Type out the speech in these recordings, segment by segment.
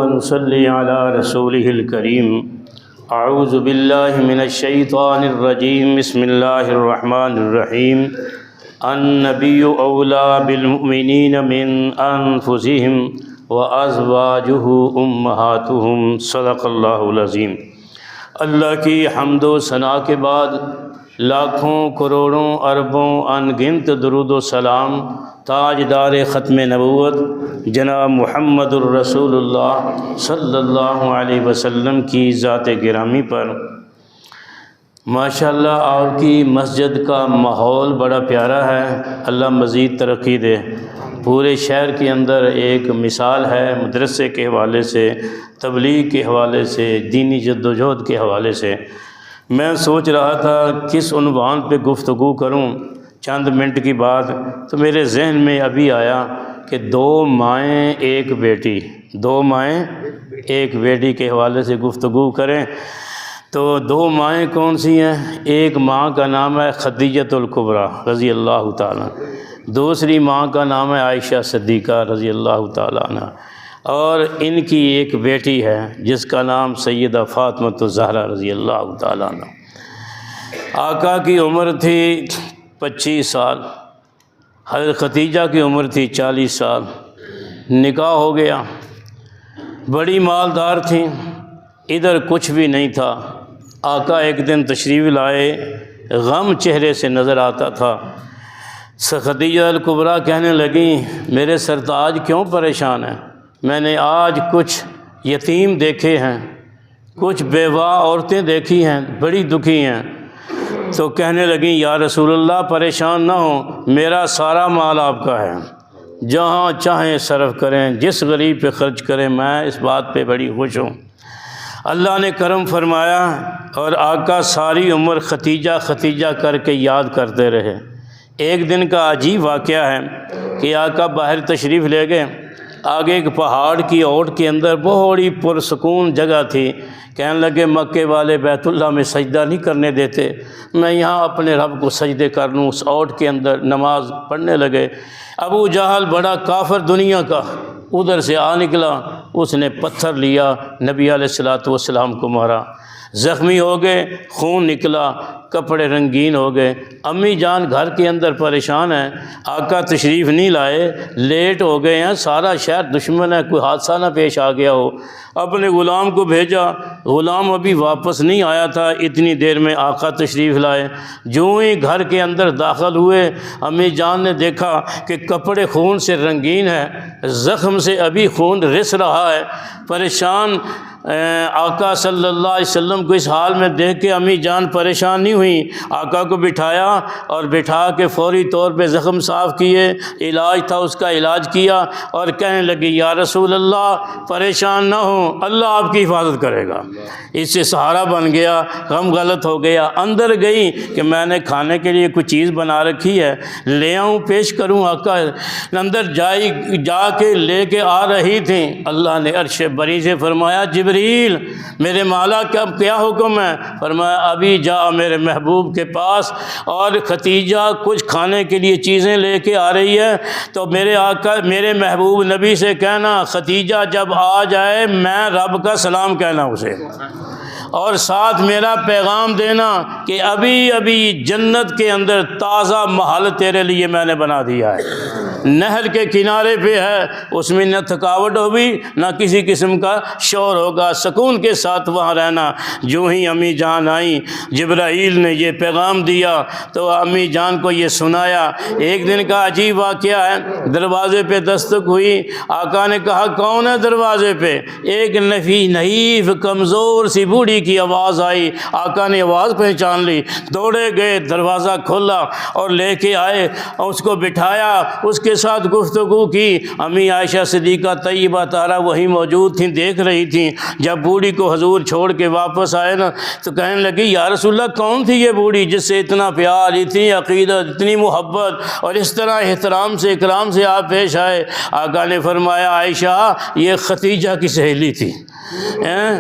ونصلي على رسوله الكريم اعوذ باللہ من الشیطان الرجیم بسم اللہ الرحمن الرحیم النبی اولیٰ بالمؤمنین من انفسهم وازواجہ امہاتہم صدق اللہ العظیم۔ اللہ کی حمد و ثنا کے بعد لاکھوں کروڑوں اربوں ان گنت درود و سلام تاجدار ختم نبوت جناب محمد الرسول اللہ صلی اللہ علیہ وسلم کی ذات گرامی پر۔ ماشاءاللہ آپ کی مسجد کا ماحول بڑا پیارا ہے، اللہ مزید ترقی دے۔ پورے شہر کے اندر ایک مثال ہے مدرسے کے حوالے سے، تبلیغ کے حوالے سے، دینی جدوجہد کے حوالے سے۔ میں سوچ رہا تھا کس عنوان پہ گفتگو کروں چند منٹ کی بات، تو میرے ذہن میں ابھی آیا کہ دو مائیں ایک بیٹی، دو مائیں ایک بیٹی کے حوالے سے گفتگو کریں۔ تو دو مائیں کون سی ہیں؟ ایک ماں کا نام ہے خدیجۃ الکبریٰ رضی اللہ تعالیٰ، دوسری ماں کا نام ہے عائشہ صدیقہ رضی اللہ تعالیٰ عنہ، اور ان کی ایک بیٹی ہے جس کا نام سیدہ فاطمۃ الزہرا رضی اللہ تعالیٰ عنہ۔ آقا کی عمر تھی 25 سال، حضرت خدیجہ کی عمر تھی 40 سال، نکاح ہو گیا، بڑی مالدار تھیں، ادھر کچھ بھی نہیں تھا۔ آقا ایک دن تشریف لائے، غم چہرے سے نظر آتا تھا۔ خدیجہ الکبریٰ کہنے لگیں میرے سرتاج کیوں پریشان ہیں؟ میں نے آج کچھ یتیم دیکھے ہیں، کچھ بیوہ عورتیں دیکھی ہیں، بڑی دکھی ہیں۔ تو کہنے لگیں یا رسول اللہ پریشان نہ ہوں، میرا سارا مال آپ کا ہے، جہاں چاہیں صرف کریں، جس غریب پہ خرچ کریں، میں اس بات پہ بڑی خوش ہوں۔ اللہ نے کرم فرمایا اور آقا ساری عمر ختیجہ ختیجہ کر کے یاد کرتے رہے۔ ایک دن کا عجیب واقعہ ہے کہ آقا باہر تشریف لے گئے، آگے ایک پہاڑ کی اوٹ کے اندر بڑی پرسکون جگہ تھی۔ کہنے لگے مکے والے بیت اللہ میں سجدہ نہیں کرنے دیتے، میں یہاں اپنے رب کو سجدے کر لوں۔ اس اوٹ کے اندر نماز پڑھنے لگے۔ ابو جہل بڑا کافر دنیا کا ادھر سے آ نکلا، اس نے پتھر لیا، نبی علیہ الصلوۃ والسلام کو مارا، زخمی ہو گئے، خون نکلا، کپڑے رنگین ہو گئے۔ امی جان گھر کے اندر پریشان ہیں، آقا تشریف نہیں لائے، لیٹ ہو گئے ہیں، سارا شہر دشمن ہے، کوئی حادثہ نہ پیش آ گیا ہو۔ اپنے غلام کو بھیجا، غلام ابھی واپس نہیں آیا تھا، اتنی دیر میں آقا تشریف لائے۔ جو ہی گھر کے اندر داخل ہوئے، امی جان نے دیکھا کہ کپڑے خون سے رنگین ہیں، زخم سے ابھی خون رس رہا ہے۔ پریشان آقا صلی اللہ علیہ وسلم کو اس حال میں دیکھ کے امی جان پریشان نہیں ہوئیں، آقا کو بٹھایا اور بٹھا کے فوری طور پہ زخم صاف کیے، علاج تھا اس کا علاج کیا، اور کہنے لگی یا رسول اللہ پریشان نہ ہوں، اللہ آپ کی حفاظت کرے گا۔ اس سے سہارا بن گیا، غم غلط ہو گیا۔ اندر گئی کہ میں نے کھانے کے لیے کوئی چیز بنا رکھی ہے، لے آؤں پیش کروں آقا۔ اندر جا کے لے کے آ رہی تھیں، اللہ نے عرش بری سے فرمایا جبریل میرے مولا کیا حکم ہے؟ فرمایا ابھی جا میرے محبوب کے پاس، اور ختیجہ کچھ کھانے کے لیے چیزیں لے کے آ رہی ہے، تو میرے آقا میرے محبوب نبی سے کہنا ختیجہ جب آ جائے میں رب کا سلام کہنا اسے، اور ساتھ میرا پیغام دینا کہ ابھی ابھی جنت کے اندر تازہ محل تیرے لیے میں نے بنا دیا ہے، نہر کے کنارے پہ ہے، اس میں نہ تھکاوٹ ہوگی نہ کسی قسم کا شور ہوگا، سکون کے ساتھ وہاں رہنا۔ جو ہی امی جان آئیں، جبرائیل نے یہ پیغام دیا تو امی جان کو یہ سنایا۔ ایک دن کا عجیب واقعہ ہے، دروازے پہ دستک ہوئی، آقا نے کہا کون ہے دروازے پہ؟ ایک نحیف کمزور سی بوڑھی کی آواز آئی، آقا نے آواز پہچان لی، دوڑے گئے، دروازہ کھولا اور لے کے آئے، اور اس کو بٹھایا، اس کے ساتھ گفتگو کی۔ امی عائشہ صدیقہ طیبہ طاہرہ وہی موجود تھیں، دیکھ رہی تھیں۔ جب بوڑھی کو حضور چھوڑ کے واپس آئے نا، تو کہنے لگی یا رسول اللہ کون تھی یہ بوڑھی جس سے اتنا پیار، اتنی عقیدت، اتنی محبت اور اس طرح احترام سے اکرام سے آپ پیش آئے؟ آقا نے فرمایا عائشہ یہ ختیجہ کی سہیلی تھی،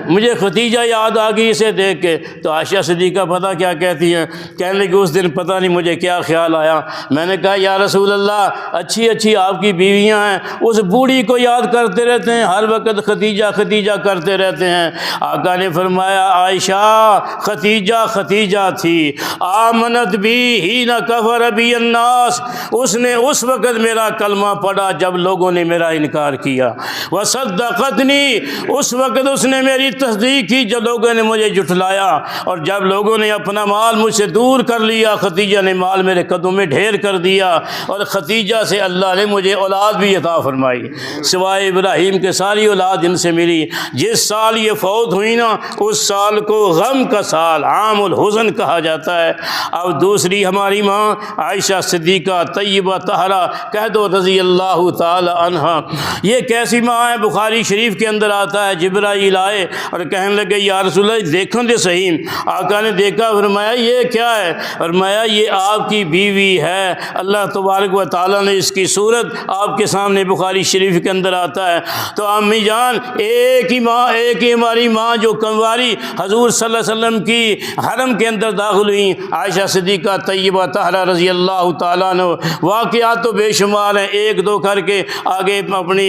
مجھے ختیجہ یاد آ گئی اسے دیکھ کے۔ تو عائشہ صدیقہ پتہ کیا کہتی ہیں، کہنے لگی اس دن پتہ نہیں مجھے کیا خیال آیا، میں نے کہا یا رسول اللہ اچھی اچھی آپ کی بیویاں ہیں، اس بوڑھی کو یاد کرتے رہتے ہیں، ہر وقت ختیجہ ختیجہ کرتے رہتے ہیں۔ آقا نے فرمایا عائشہ ختیجہ ختیجہ تھی، آمنت بھی ہی نہ کفر بی الناس، اس نے اس وقت میرا کلمہ پڑھا جب لوگوں نے میرا انکار کیا، وصدقتنی، اس وقت اس نے میری تصدیق کی جب لوگوں نے مجھے جھٹلایا، اور جب لوگوں نے اپنا مال مجھ سے دور کر لیا ختیجہ نے مال میرے قدموں میں ڈھیر کر دیا، اور ختیجہ سے اللہ نے مجھے اولاد بھی عطا فرمائی، سوائے ابراہیم کے ساری اولاد ان سے ملی۔ جس سال یہ فوت ہوئی نا اس سال کو غم کا سال، عام الحزن کہا جاتا ہے۔ اب دوسری ہماری ماں عائشہ صدیقہ طیبہ طاہرہ کہہ دو رضی اللہ تعالی عنہا، یہ کیسی ماں ہے؟ بخاری شریف کے اندر آتا ہے جبرائیل آئے اور کہنے لگے یا رسول اللہ دیکھو دے صحیح۔ آقا نے دیکھا، فرمایا یہ کیا ہے؟ فرمایا یہ آپ کی بیوی ہے، اللہ تبارک و تعالیٰ نے اس کی صورت آپ کے سامنے بخاری شریف کے اندر آتا ہے۔ تو امی جان ایک ہی ماں، ایک ہی ہماری ماں جو کنواری حضور صلی اللہ علیہ وسلم کی حرم کے اندر داخل ہوئی، عائشہ صدیقہ طیبہ طاہرہ رضی اللہ تعالیٰ عنہ۔ واقعات تو بے شمار ہیں، ایک دو کر کے آگے اپنی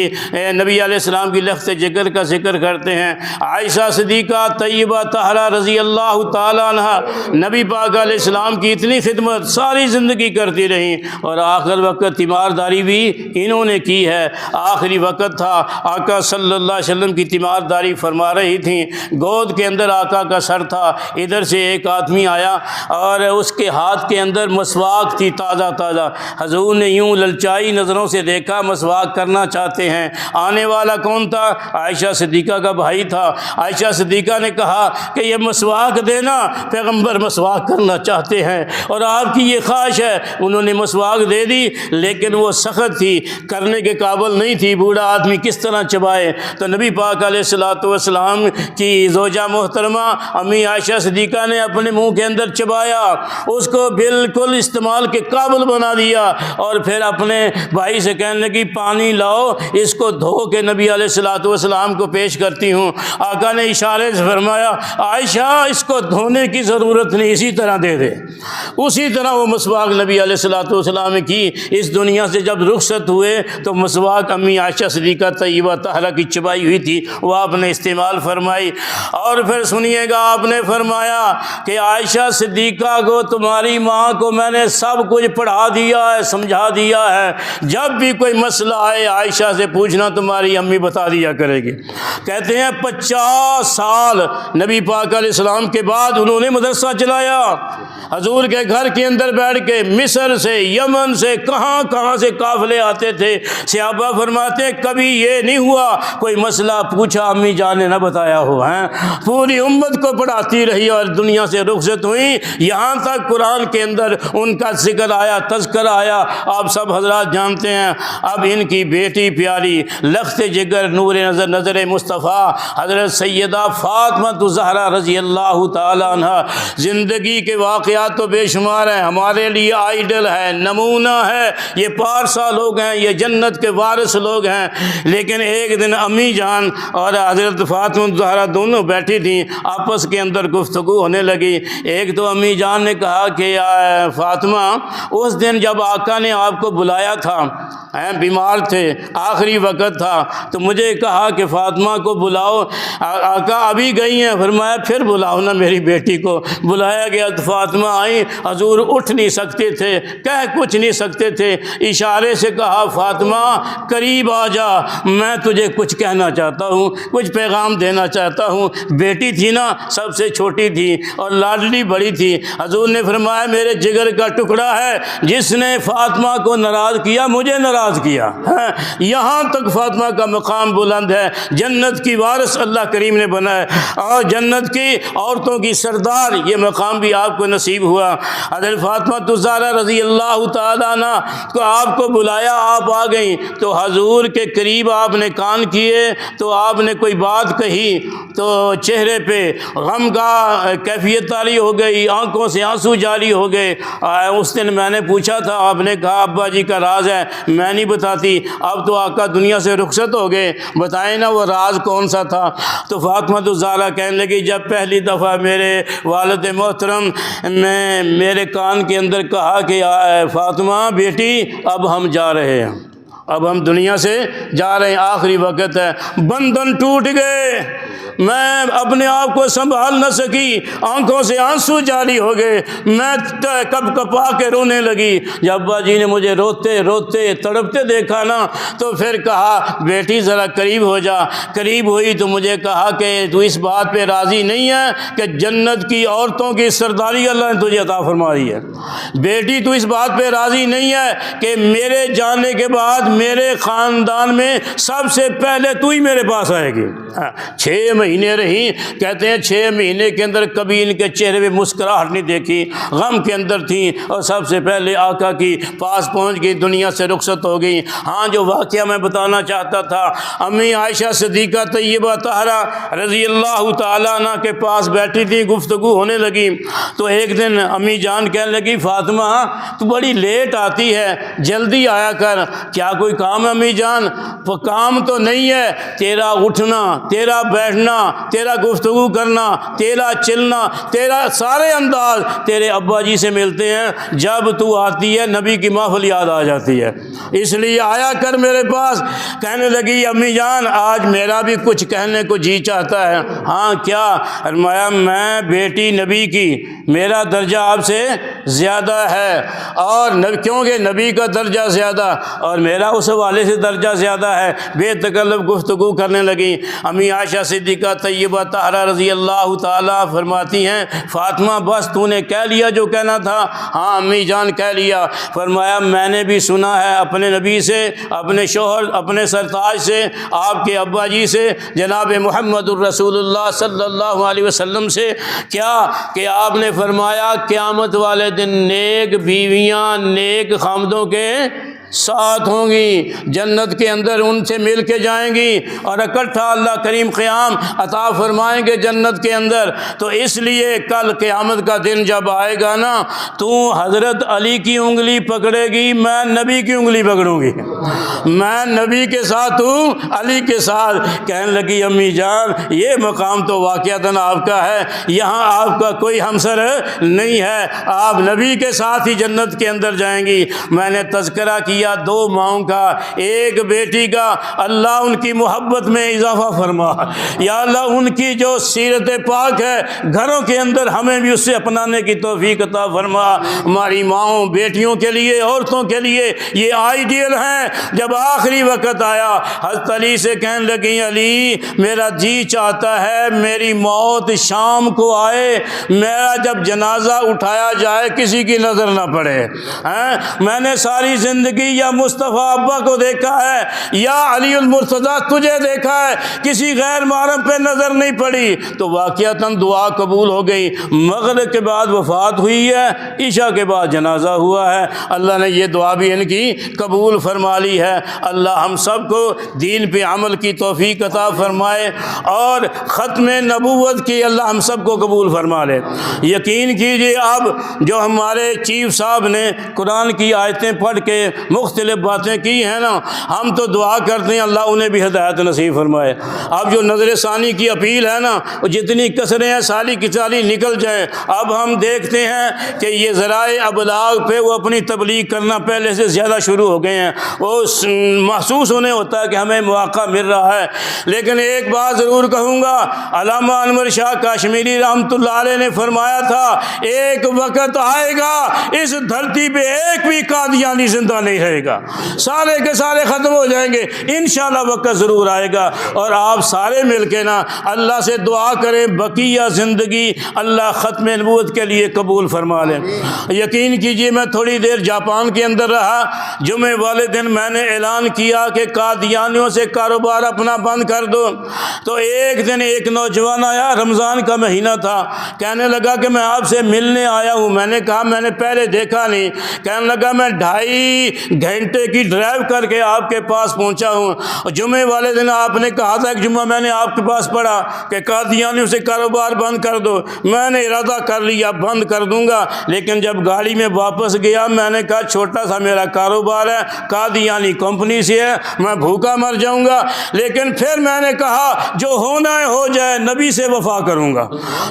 نبی علیہ السلام کی لخت جگر کا ذکر کرتے ہیں۔ عائشہ صدیقہ طیبہ طاہرہ رضی اللہ تعالیٰ عنہ نبی پاک علیہ السلام کی اتنی خدمت ساری زندگی کرتی رہیں، اور آخر وقت تیمارداری بھی انہوں نے کی ہے۔ آخری وقت تھا، آقا صلی اللہ علیہ وسلم کی تیمارداری فرما رہی تھیں، گود کے اندر آقا کا سر تھا، ادھر سے ایک آدمی آیا اور اس کے ہاتھ کے اندر مسواک تھی تازہ تازہ۔ حضور نے یوں للچائی نظروں سے دیکھا، مسواک کرنا چاہتے ہیں۔ آنے والا کون تھا؟ عائشہ صدیقہ کا بھائی تھا۔ عائشہ صدیقہ نے کہا کہ یہ مسواک دینا، پیغمبر مسواک کرنا چاہتے ہیں اور آپ کی یہ خواہش ہے۔ انہوں نے مسواک دے دی، لیکن وہ سخت تھی، کرنے کے قابل نہیں تھی، بوڑھا آدمی کس طرح چبائے۔ تو نبی پاک علیہ السلام کی زوجہ محترمہ امی عائشہ صدیقہ نے اپنے منہ کے اندر چبایا، اس کو بالکل استعمال کے قابل بنا دیا، اور پھر اپنے بھائی سے کہنے لگی پانی لاؤ، اس کو دھو کے نبی علیہ السلام کو پیش کرتی ہوں۔ آقا نے اشارے سے فرمایا عائشہ اس کو دھونے کی ضرورت نہیں، اسی طرح دے دے۔ اسی طرح وہ مسواک نبی علیہ السلام کی اس دنیا سے جب رخصت ہوئے تو مسواک امی عائشہ صدیقہ طیبہ طاہرہ کی چبائی ہوئی تھی، وہ آپ نے استعمال فرمائی۔ اور پھر سنیے گا، آپ نے فرمایا کہ عائشہ صدیقہ کو تمہاری ماں کو میں نے سب کچھ پڑھا دیا ہے، سمجھا دیا ہے، جب بھی کوئی مسئلہ آئے عائشہ سے پوچھنا، تمہاری امی بتا دیا کرے گی۔ کہتے ہیں 50 سال نبی پاک علیہ السلام کے بعد انہوں نے مدرسہ چلایا، حضور کے گھر کے اندر بیٹھ کے، مصر سے، یمن سے، کہاں کہاں سے قافلے آتے تھے۔ صحابہ فرماتے ہیں کبھی یہ نہیں ہوا کوئی مسئلہ پوچھا امی جان نے نہ بتایا ہو، پوری امت کو پڑھاتی رہی اور دنیا سے رخصت ہوئی، یہاں تک قرآن کے اندر ان کا ذکر آیا، تذکرہ آیا، آپ سب حضرات جانتے ہیں۔ اب ان کی بیٹی پیاری لخت جگر نور نظر مصطفیٰ حضرت سیدہ فاطمہ الزہرا رضی اللہ تعالی عنہ، زندگی کے واقعات تو بے شمار ہیں، ہمارے لیے آئیڈل ہے، نمونہ ہے، یہ پارسا لوگ ہیں، یہ جنت کے وارث لوگ ہیں۔ لیکن ایک دن امی جان اور حضرت فاطمہ الزہرا دونوں بیٹھی تھیں، آپس کے اندر گفتگو ہونے لگی۔ ایک تو امی جان نے کہا کہ فاطمہ اس دن جب آقا نے آپ کو بلایا تھا، بیمار تھے، آخری وقت تھا، تو مجھے کہا کہ فاطمہ کو بلاؤ، آقا ابھی گئی ہیں، فرمایا پھر بلاؤ نا میری بیٹی کو۔ بلایا گیا تو فاطمہ آئی، حضور اٹھ نہیں سکتے تھے، کہہ کچھ نہیں سکتے تھے، اشارے سے کہا فاطمہ قریب آ جا، میں تجھے کچھ کہنا چاہتا ہوں، کچھ پیغام دینا چاہتا ہوں۔ بیٹی تھی نا، سب سے چھوٹی تھی اور لاڈلی بڑی تھی۔ حضور نے فرمایا میرے جگر کا ٹکڑا ہے، جس نے فاطمہ کو ناراض کیا مجھے ناراض کیا۔ یہاں تک فاطمہ کا مقام بلند ہے، جنت کی وارث اللہ کریم نے بنایا، اور جنت کی عورتوں کی سردار یہ مقام بھی آپ کو نصیب ہوا۔ حضرت فاطمہ الزہرا رضی اللہ تعالیٰ عنہ کو آپ کو بلایا، آپ آ گئیں تو حضور کے قریب آپ نے کان کیے تو آپ نے کوئی بات کہی تو چہرے پہ غم کا کیفیت طاری ہو گئی، آنکھوں سے آنسو جاری ہو گئے۔ اس دن میں نے پوچھا تھا، آپ نے کہا ابا جی کا راز ہے میں نہیں بتاتی، اب تو آقا دنیا سے رخصت ہو گئے، بتائیں نا وہ راز کون کون سا تھا؟ تو فاطمہ الزہرا کہنے لگی جب پہلی دفعہ میرے والد محترم نے میرے کان کے اندر کہا کہ فاطمہ بیٹی اب ہم جا رہے ہیں، اب ہم دنیا سے جا رہے ہیں، آخری وقت ہے، بندھن ٹوٹ گئے، میں اپنے آپ کو سنبھال نہ سکی، آنکھوں سے آنسو جاری ہو گئے، میں کپ کپا کے رونے لگی۔ جب ابا جی نے مجھے روتے روتے تڑپتے دیکھا نا تو پھر کہا بیٹی ذرا قریب ہو جا۔ قریب ہوئی تو مجھے کہا کہ تو اس بات پہ راضی نہیں ہے کہ جنت کی عورتوں کی سرداری اللہ نے تجھے عطا فرمائی ہے؟ بیٹی تو اس بات پہ راضی نہیں ہے کہ میرے جانے کے بعد میرے خاندان میں سب سے پہلے تو ہی میرے پاس آئے گی؟ 6 مہینے رہی، کہتے ہیں 6 مہینے کے اندر کبھی ان کے چہرے پہ مسکراہٹ نہیں دیکھی، غم کے اندر تھیں، اور سب سے پہلے آقا کی پاس پہنچ گئی، دنیا سے رخصت ہو گئی۔ ہاں جو واقعہ میں بتانا چاہتا تھا، امی عائشہ صدیقہ طیبہ طاہرہ رضی اللہ تعالیٰ عنہ کے پاس بیٹھی تھی، گفتگو ہونے لگی تو ایک دن امی جان کہنے لگی فاطمہ تو بڑی لیٹ آتی ہے، جلدی آیا کر، کیا کوئی کام ہے امی جان؟ کام تو نہیں ہے، تیرا اٹھنا، تیرا بیٹھنا، تیرا گفتگو کرنا، تیرا چلنا، تیرا سارے انداز تیرے ابا جی سے ملتے ہیں، جب تو آتی ہے نبی کی محفل یاد آ جاتی ہے، اس لیے آیا کر میرے پاس۔ کہنے لگی امی جان آج میرا بھی کچھ کہنے کو جی چاہتا ہے۔ ہاں کیا؟ فرمایا میں بیٹی نبی کی، میرا درجہ آپ سے زیادہ ہے، اور کیونکہ نبی کا درجہ زیادہ اور میرا اس حوالے سے درجہ زیادہ ہے، بے تکلف گفتگو کرنے لگی۔ امی عائشہ صدیقہ طیبہ طاہرہ رضی اللہ تعالیٰ فرماتی ہیں فاطمہ بس تو نے کہہ لیا جو کہنا تھا؟ ہاں امی جان کہہ لیا۔ فرمایا میں نے بھی سنا ہے اپنے نبی سے، اپنے شوہر، اپنے سرتاج سے، آپ کے ابا جی سے، جناب محمد الرسول اللہ صلی اللہ علیہ وسلم سے، کیا کہ آپ نے فرمایا قیامت والے دن نیک بیویاں نیک خامدوں کے ساتھ ہوں گی، جنت کے اندر ان سے مل کے جائیں گی اور اکٹھا اللہ کریم قیام عطا فرمائیں گے جنت کے اندر۔ تو اس لیے کل قیامت کا دن جب آئے گا نا تو حضرت علی کی انگلی پکڑے گی، میں نبی کی انگلی پکڑوں گی، میں نبی کے ساتھ ہوں علی کے ساتھ۔ کہنے لگی امی جان یہ مقام تو واقعتاً آپ کا ہے، یہاں آپ کا کوئی ہمسر نہیں ہے، آپ نبی کے ساتھ ہی جنت کے اندر جائیں گی۔ میں نے تذکرہ کیا 2 ماؤں کا، ایک بیٹی کا، اللہ ان کی محبت میں اضافہ فرما، یا اللہ ان کی جو سیرت پاک ہے گھروں کے اندر ہمیں بھی اس سے اپنانے کی توفیق عطا فرما۔ ہماری ماؤں بیٹیوں کے لیے، عورتوں کے لیے یہ آئیڈیل ہیں۔ جب آخری وقت آیا حضرت علی سے کہنے لگی علی میرا جی چاہتا ہے میری موت شام کو آئے، میرا جب جنازہ اٹھایا جائے کسی کی نظر نہ پڑے۔ میں نے ساری زندگی یا مصطفیٰ ابا کو دیکھا ہے یا علی المرتضیٰ تجھے دیکھا ہے، کسی غیر محرم پہ نظر نہیں پڑی۔ تو واقعتاً دعا قبول ہو گئی، مغرب کے بعد وفات ہوئی ہے، عشاء کے بعد جنازہ ہوا ہے، اللہ نے یہ دعا بھی ان کی قبول فرما لی ہے۔ اللہ ہم سب کو دین پہ عمل کی توفیق عطا فرمائے اور ختم نبوت کی اللہ ہم سب کو قبول فرما لے۔ یقین کیجئے اب جو ہمارے چیف صاحب نے قرآن کی آیتیں پڑھ کے مختلف باتیں کی ہیں نا، ہم تو دعا کرتے ہیں اللہ انہیں بھی ہدایت نصیب فرمائے۔ اب جو نظر ثانی کی اپیل ہے نا، جتنی کسریں ہیں سالی کی سالی نکل جائیں۔ اب ہم دیکھتے ہیں کہ یہ ذرائع ابلاغ پہ وہ اپنی تبلیغ کرنا پہلے سے زیادہ شروع ہو گئے ہیں، وہ محسوس ہونے ہوتا ہے کہ ہمیں مواقع مل رہا ہے۔ لیکن ایک بات ضرور کہوں گا، علامہ انور شاہ کاشمیری رحمۃ اللہ علیہ نے فرمایا تھا ایک وقت آئے گا اس دھرتی پہ ایک بھی قادیانی زندہ نہیں رہے گا، سارے کے سارے ختم ہو جائیں گے، انشاءاللہ وقت ضرور آئے گا۔ اور آپ سارے مل کے نا اللہ سے دعا کریں بقیہ زندگی اللہ ختم نبوت کے لیے قبول فرما لیں۔ یقین کیجئے میں تھوڑی دیر جاپان کے اندر رہا، جمعے والے دن میں نے اعلان کیا کہ قادیانیوں سے کاروبار اپنا بند کر دو۔ تو ایک دن ایک نوجوان آیا، رمضان کا مہینہ تھا، کہنے لگا کہ میں آپ سے ملنے آیا ہوں۔ میں نے کہا میں نے پہلے دیکھا نہیں۔ کہنے لگا میں 2.5 گھنٹے کی ڈرائیو کر کے آپ کے پاس پہنچا ہوں۔ جمعے والے دن آپ نے کہا تھا ایک جمعہ میں نے آپ کے پاس پڑھا کہ قادیانیوں سے کاروبار بند کر دو۔ میں نے ارادہ کر لیا بند کر دوں گا، لیکن جب گاڑی میں واپس گیا میں نے کہا چھوٹا سا میرا کاروبار ہے، قادیان قادیانی کمپنی سے ہے، میں بھوکا مر جاؤں گا، لیکن پھر میں نے کہا جو ہونا ہے ہو جائے، نبی سے وفا کروں گا۔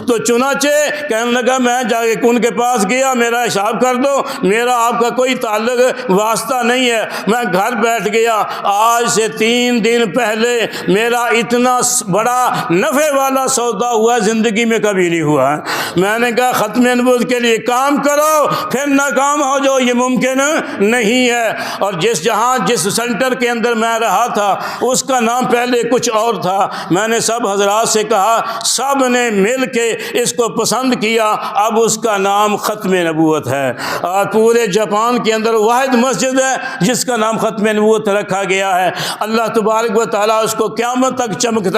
تو چنانچہ کہنے لگا میں جا کے ان کے پاس گیا، میرا حساب کر دو، میرا آپ کا کوئی تعلق واسطہ نہیں ہے۔ میں گھر بیٹھ گیا، آج سے 3 دن پہلے میرا اتنا بڑا نفع والا سودا ہوا زندگی میں کبھی نہیں ہوا ہے۔ میں نے کہا ختم نبوت کے لیے کام کرو، پھر ناکام ہو جاؤ، یہ ممکن نہیں ہے۔ اور جس سینٹر کے اندر میں رہا تھا اس کا نام پہلے کچھ اور تھا، میں نے سب حضرات سے کہا، سب نے مل کے اس کو پسند کیا، اب اس کا نام ختم نبوت ہے۔ اور پورے جاپان کے اندر واحد مسجد ہے جس کا نام ختم نبوت رکھا گیا ہے۔ اللہ تبارک و تعالیٰ اس کو قیامت تک چمکتا